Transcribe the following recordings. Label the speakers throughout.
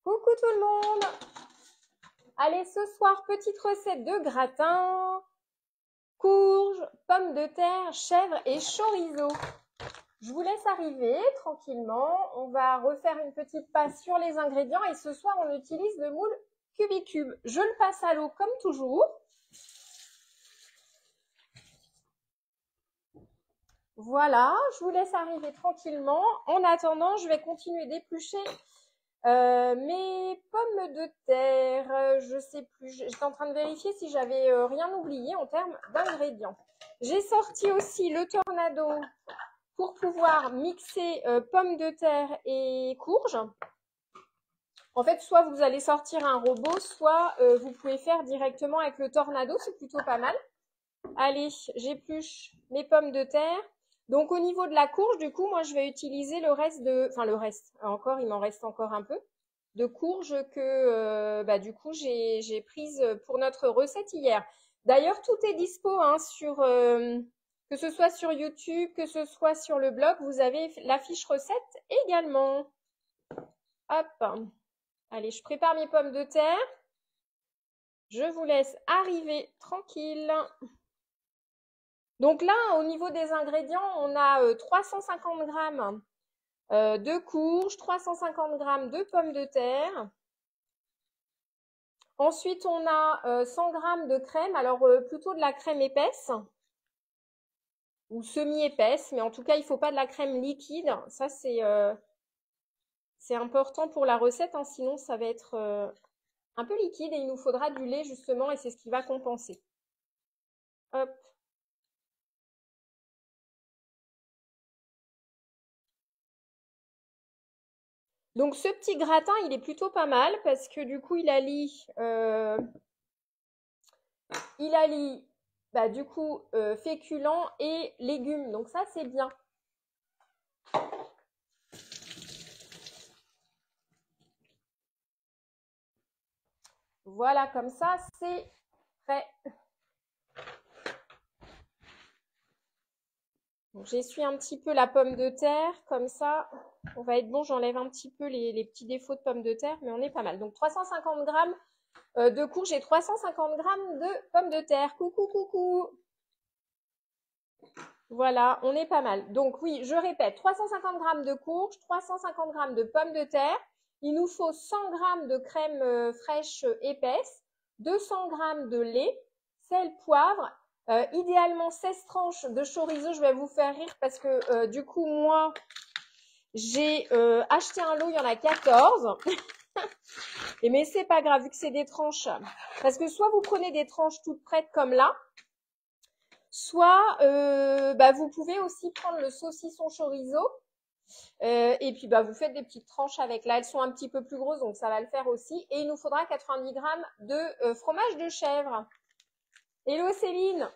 Speaker 1: Coucou tout le monde! Allez, ce soir, petite recette de gratin, courges, pommes de terre, chèvre et chorizo. Je vous laisse arriver tranquillement. On va refaire une petite passe sur les ingrédients et ce soir, on utilise le moule Cubicube. Je le passe à l'eau comme toujours. Voilà, je vous laisse arriver tranquillement. En attendant, je vais continuer d'éplucher mes pommes de terre. Je sais plus, j'étais en train de vérifier si j'avais rien oublié en termes d'ingrédients. J'ai sorti aussi le tornado pour pouvoir mixer pommes de terre et courges. En fait, soit vous allez sortir un robot, soit vous pouvez faire directement avec le tornado, c'est plutôt pas mal. Allez, j'épluche mes pommes de terre. Donc au niveau de la courge, du coup, moi je vais utiliser le reste de, enfin le reste, encore, il m'en reste encore un peu, de courge que du coup j'ai prise pour notre recette hier. D'ailleurs, tout est dispo hein, sur, que ce soit sur YouTube, que ce soit sur le blog, vous avez la fiche recette également. Hop, allez, je prépare mes pommes de terre. Je vous laisse arriver tranquille. Donc là, au niveau des ingrédients, on a 350 g de courges, 350 g de pommes de terre. Ensuite, on a 100 g de crème, alors plutôt de la crème épaisse ou semi-épaisse, mais en tout cas, il ne faut pas de la crème liquide. Ça, c'est important pour la recette, hein, sinon ça va être un peu liquide et il nous faudra du lait justement et c'est ce qui va compenser. Hop. Donc ce petit gratin, il est plutôt pas mal parce que du coup, il allie du coup féculents et légumes. Donc ça, c'est bien. Voilà, comme ça, c'est prêt. J'essuie un petit peu la pomme de terre, comme ça, on va être bon. J'enlève un petit peu les petits défauts de pommes de terre, mais on est pas mal. Donc 350 g de courge et 350 g de pommes de terre. Coucou, coucou. Voilà, on est pas mal. Donc oui, je répète, 350 g de courge, 350 g de pommes de terre. Il nous faut 100 g de crème fraîche épaisse, 200 g de lait, sel, poivre. Idéalement 16 tranches de chorizo. Je vais vous faire rire parce que du coup, moi, j'ai acheté un lot, il y en a 14. Et mais c'est pas grave, vu que c'est des tranches. Parce que soit vous prenez des tranches toutes prêtes comme là, soit vous pouvez aussi prendre le saucisson chorizo. Et puis vous faites des petites tranches avec. Là, elles sont un petit peu plus grosses, donc ça va le faire aussi. Et il nous faudra 90 g de fromage de chèvre. Hello Céline!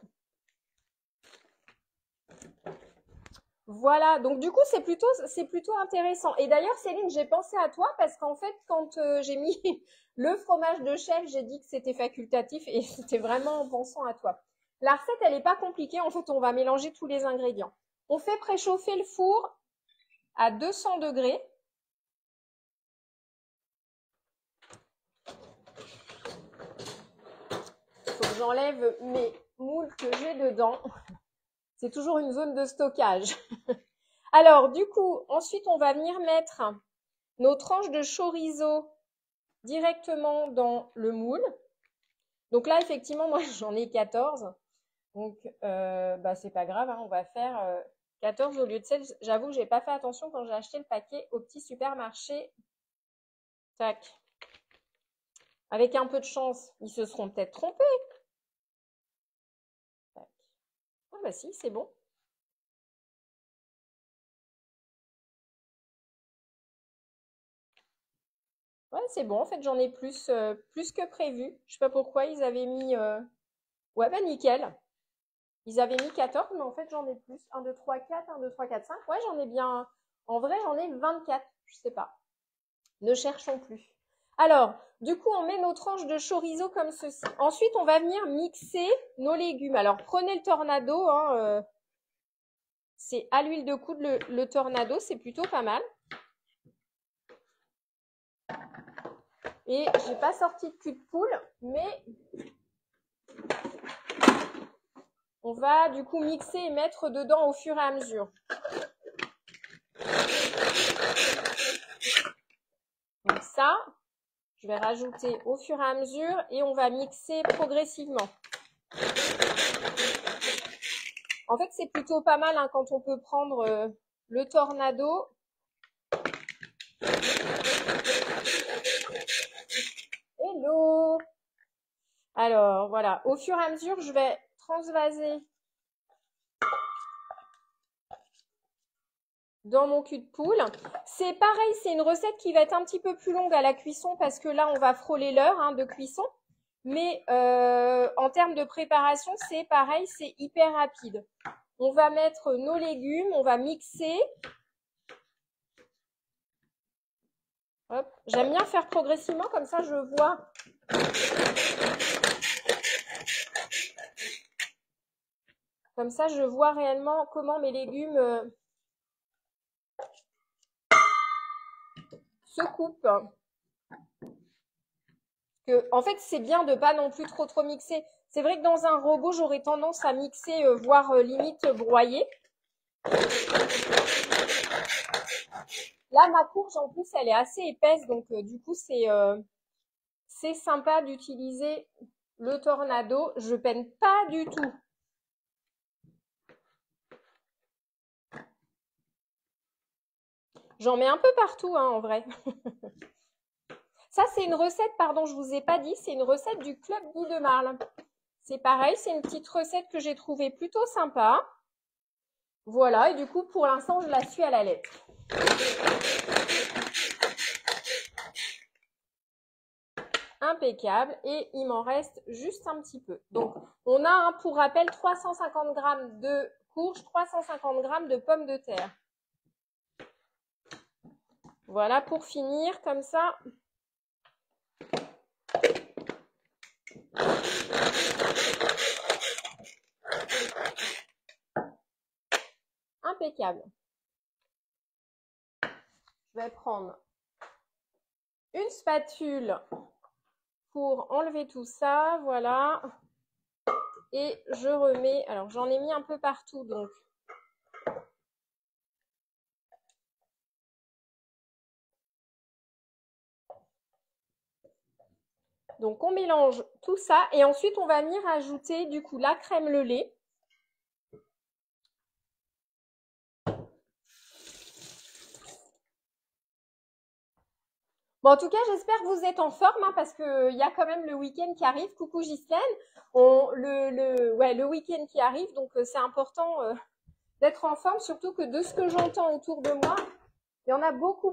Speaker 1: Voilà, donc du coup c'est plutôt intéressant. Et d'ailleurs Céline, j'ai pensé à toi parce qu'en fait quand j'ai mis le fromage de chèvre, j'ai dit que c'était facultatif et c'était vraiment en pensant à toi. La recette elle n'est pas compliquée, en fait on va mélanger tous les ingrédients. On fait préchauffer le four à 200 degrés. Il faut que j'enlève mes moules que j'ai dedans. C'est toujours une zone de stockage. Alors, du coup, ensuite, on va venir mettre nos tranches de chorizo directement dans le moule. Donc là, effectivement, moi, j'en ai 14. Donc, c'est pas grave, hein, on va faire 14 au lieu de 16. J'avoue, j'ai pas fait attention quand j'ai acheté le paquet au petit supermarché. Tac. Avec un peu de chance, ils se seront peut-être trompés. Tac. Ah bah si, c'est bon. Ouais, c'est bon. En fait, j'en ai plus que prévu. Je sais pas pourquoi ils avaient mis... Ouais, bah nickel. Ils avaient mis 14, mais en fait, j'en ai plus. 1, 2, 3, 4, 1, 2, 3, 4, 5. Ouais, j'en ai bien... En vrai, j'en ai 24. Je sais pas. Ne cherchons plus. Alors, du coup, on met nos tranches de chorizo comme ceci. Ensuite, on va venir mixer nos légumes. Alors, prenez le tornado. Hein, c'est à l'huile de coude le tornado. C'est plutôt pas mal. Et j'ai pas sorti de cul de poule, mais on va du coup mixer et mettre dedans au fur et à mesure. Donc ça, je vais rajouter au fur et à mesure et on va mixer progressivement. En fait, c'est plutôt pas mal hein, quand on peut prendre le tornado. Hello! Alors, voilà. Au fur et à mesure, je vais transvaser dans mon cul de poule. C'est pareil, c'est une recette qui va être un petit peu plus longue à la cuisson parce que là, on va frôler l'heure hein, de cuisson. Mais en termes de préparation, c'est pareil, c'est hyper rapide. On va mettre nos légumes, on va mixer. Hop. J'aime bien faire progressivement, comme ça je vois. Comme ça, je vois réellement comment mes légumes se coupent. En fait, c'est bien de pas non plus trop mixer. C'est vrai que dans un robot, j'aurais tendance à mixer, voire limite broyer. Là, ma courge, en plus, elle est assez épaisse, donc du coup, c'est sympa d'utiliser le tornado. Je peine pas du tout. J'en mets un peu partout, hein, en vrai. Ça, c'est une recette, pardon, je vous ai pas dit, c'est une recette du Club Guy de Marle. C'est pareil, c'est une petite recette que j'ai trouvée plutôt sympa. Voilà, et du coup, pour l'instant, je la suis à la lettre. Impeccable, et il m'en reste juste un petit peu. Donc, on a, pour rappel, 350 g de courge, 350 g de pommes de terre. Voilà, pour finir, comme ça. Impeccable. Je vais prendre une spatule pour enlever tout ça, voilà. Et je remets, alors j'en ai mis un peu partout, donc on mélange tout ça et ensuite on va venir ajouter du coup la crème, le lait. Bon, en tout cas, j'espère que vous êtes en forme hein, parce qu'il y a quand même le week-end qui arrive. Coucou Ghislaine. Le week-end qui arrive, donc c'est important d'être en forme, surtout que de ce que j'entends autour de moi, il y en a beaucoup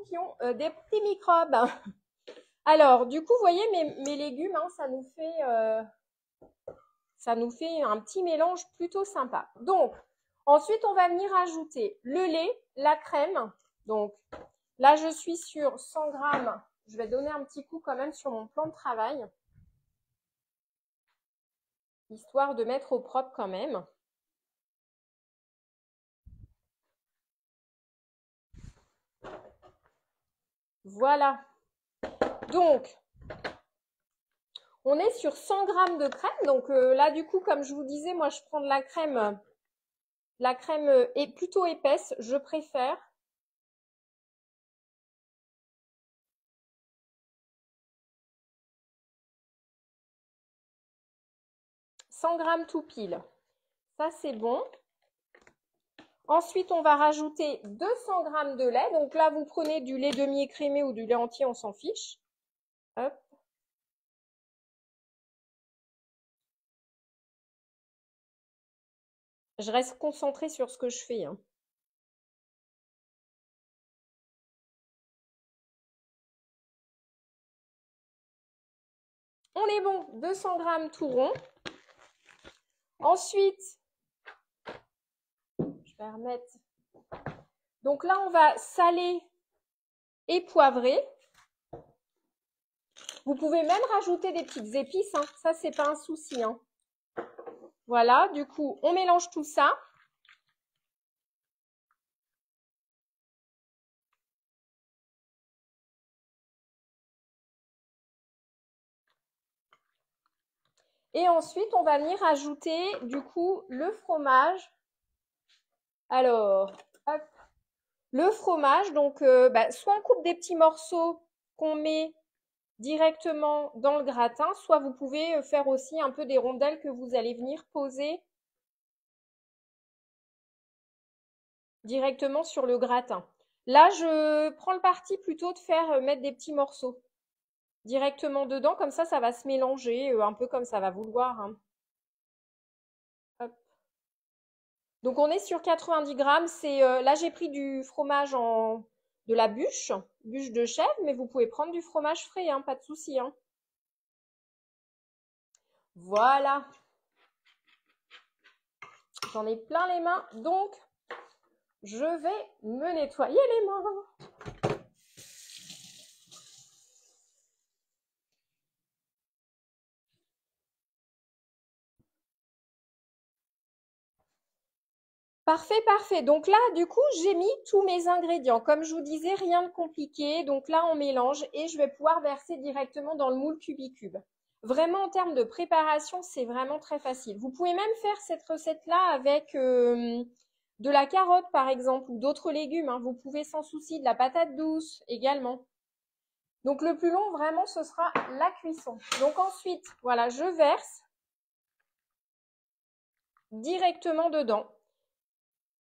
Speaker 1: qui ont des petits microbes. Alors, du coup, vous voyez, mes légumes, hein, ça nous fait un petit mélange plutôt sympa. Donc, ensuite, on va venir ajouter le lait, la crème. Donc, là, je suis sur 100 grammes. Je vais donner un petit coup quand même sur mon plan de travail, histoire de mettre au propre quand même. Voilà. Donc, on est sur 100 grammes de crème. Donc là, du coup, comme je vous disais, moi, je prends de la crème. La crème est plutôt épaisse, je préfère. « 100 grammes tout pile. Ça, c'est bon. Ensuite, on va rajouter 200 grammes de lait. Donc là, vous prenez du lait demi-écrémé ou du lait entier, on s'en fiche. Hop. Je reste concentrée sur ce que je fais. Hein. On est bon, 200 grammes tout rond. Ensuite, je vais remettre. Donc là, on va saler et poivrer. Vous pouvez même rajouter des petites épices. Hein. Ça, c'est pas un souci. Hein. Voilà, du coup, on mélange tout ça. Et ensuite, on va venir ajouter du coup le fromage. Alors, hop, le fromage, donc soit on coupe des petits morceaux qu'on met directement dans le gratin, soit vous pouvez faire aussi un peu des rondelles que vous allez venir poser directement sur le gratin. Là, je prends le parti plutôt de faire mettre des petits morceaux directement dedans, comme ça va se mélanger, un peu comme ça va vouloir, hein. Hop. Donc on est sur 90 grammes. Là j'ai pris du fromage de la bûche de chèvre, mais vous pouvez prendre du fromage frais, hein, pas de souci, hein. Voilà. J'en ai plein les mains, donc je vais me nettoyer les mains. Parfait, parfait. Donc là, du coup, j'ai mis tous mes ingrédients. Comme je vous disais, rien de compliqué. Donc là, on mélange et je vais pouvoir verser directement dans le moule Cubicube. Vraiment, en termes de préparation, c'est vraiment très facile. Vous pouvez même faire cette recette-là avec de la carotte, par exemple, ou d'autres légumes, hein. Vous pouvez sans souci, de la patate douce également. Donc le plus long, vraiment, ce sera la cuisson. Donc ensuite, voilà, je verse directement dedans.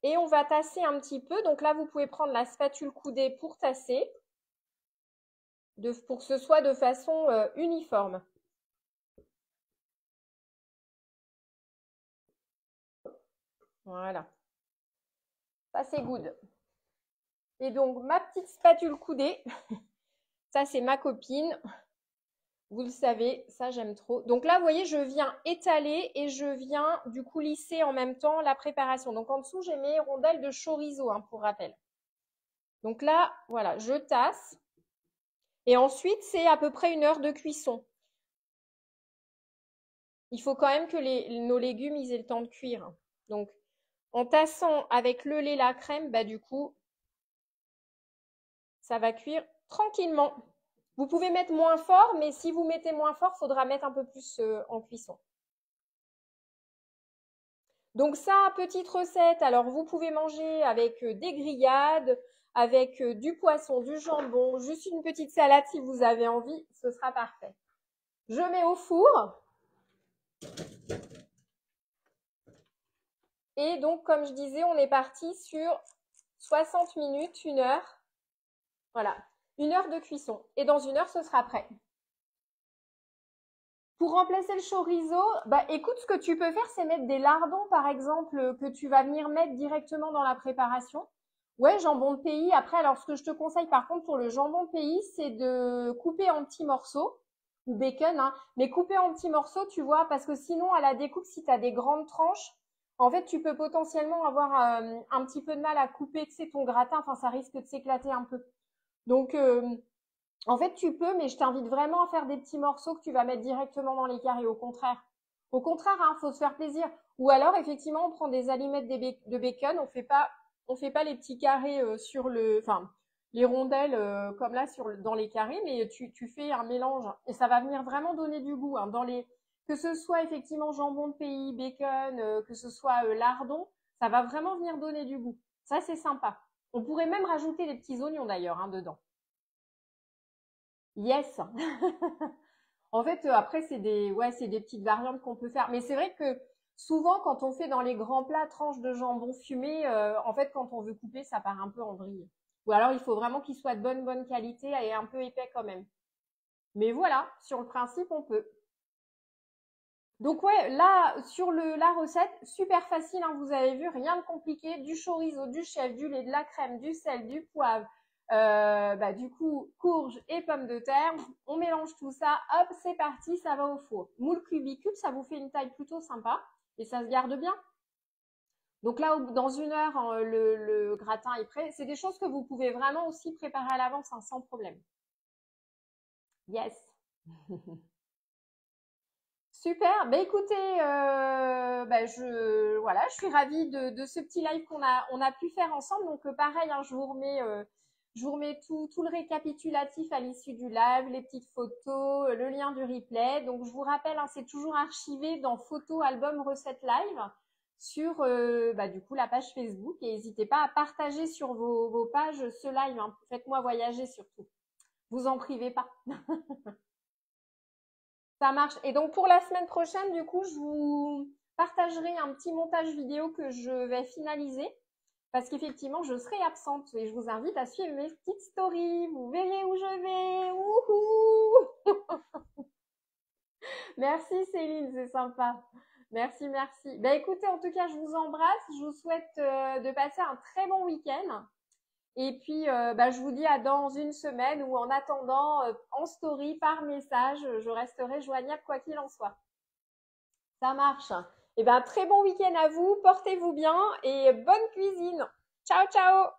Speaker 1: Et on va tasser un petit peu. Donc là, vous pouvez prendre la spatule coudée pour tasser, pour que ce soit de façon uniforme. Voilà. Ça, c'est good. Et donc, ma petite spatule coudée, ça, c'est ma copine. Vous le savez, ça, j'aime trop. Donc là, vous voyez, je viens étaler et je viens du coup lisser en même temps la préparation. Donc en dessous, j'ai mes rondelles de chorizo, hein, pour rappel. Donc là, voilà, je tasse. Et ensuite, c'est à peu près 1 heure de cuisson. Il faut quand même que nos légumes ils aient le temps de cuire. Donc, en tassant avec le lait, la crème, bah du coup, ça va cuire tranquillement. Vous pouvez mettre moins fort, mais si vous mettez moins fort, il faudra mettre un peu plus en cuisson. Donc ça, petite recette. Alors, vous pouvez manger avec des grillades, avec du poisson, du jambon, juste une petite salade si vous avez envie, ce sera parfait. Je mets au four. Et donc, comme je disais, on est parti sur 60 minutes, 1 heure. Voilà, 1 heure de cuisson. Et dans 1 heure, ce sera prêt. Pour remplacer le chorizo, bah écoute, ce que tu peux faire, c'est mettre des lardons, par exemple, que tu vas venir mettre directement dans la préparation. Ouais, jambon de pays. Après, alors ce que je te conseille par contre pour le jambon de pays, c'est de couper en petits morceaux, ou bacon, hein, mais couper en petits morceaux, tu vois, parce que sinon, à la découpe, si tu as des grandes tranches, en fait, tu peux potentiellement avoir un petit peu de mal à couper, tu sais, ton gratin, enfin, ça risque de s'éclater un peu. Donc, en fait, tu peux, mais je t'invite vraiment à faire des petits morceaux que tu vas mettre directement dans les carrés. Au contraire. Au contraire, hein, faut se faire plaisir. Ou alors, effectivement, on prend des allumettes de bacon. On fait pas les petits carrés enfin, les rondelles comme là dans les carrés, mais tu fais un mélange et ça va venir vraiment donner du goût, hein, que ce soit effectivement jambon de pays, bacon, que ce soit lardon, ça va vraiment venir donner du goût. Ça, c'est sympa. On pourrait même rajouter des petits oignons d'ailleurs, hein, dedans. Yes. En fait, après, c'est des petites variantes qu'on peut faire. Mais c'est vrai que souvent, quand on fait dans les grands plats tranches de jambon fumé, en fait, quand on veut couper, ça part un peu en vrille. Ou alors, il faut vraiment qu'il soit de bonne qualité et un peu épais quand même. Mais voilà, sur le principe, on peut. Donc ouais, là, sur la recette, super facile, hein, vous avez vu, rien de compliqué. Du chorizo, du chèvre, du lait, de la crème, du sel, du poivre, du coup, courge et pommes de terre. On mélange tout ça, hop, c'est parti, ça va au four. Moule cubicube, ça vous fait une taille plutôt sympa et ça se garde bien. Donc là, dans 1 heure, hein, le gratin est prêt. C'est des choses que vous pouvez vraiment aussi préparer à l'avance, hein, sans problème. Yes. Super. Bah écoutez, voilà, je suis ravie de ce petit live on a pu faire ensemble. Donc pareil, hein, je vous remets Je vous remets tout le récapitulatif à l'issue du live, les petites photos, le lien du replay. Donc, je vous rappelle, hein, c'est toujours archivé dans photos, album, recettes live sur du coup la page Facebook. Et n'hésitez pas à partager sur vos pages ce live. Hein. Faites-moi voyager surtout. Vous en privez pas. Ça marche. Et donc, pour la semaine prochaine, du coup, je vous partagerai un petit montage vidéo que je vais finaliser. Parce qu'effectivement, je serai absente et je vous invite à suivre mes petites stories. Vous verrez où je vais. Wouhou. Merci Céline, c'est sympa. Merci, merci. Ben écoutez, en tout cas, je vous embrasse. Je vous souhaite de passer un très bon week-end. Et puis, je vous dis à dans une semaine ou en attendant, en story, par message, je resterai joignable quoi qu'il en soit. Ça marche. Eh bien, très bon week-end à vous. Portez-vous bien et bonne cuisine. Ciao, ciao!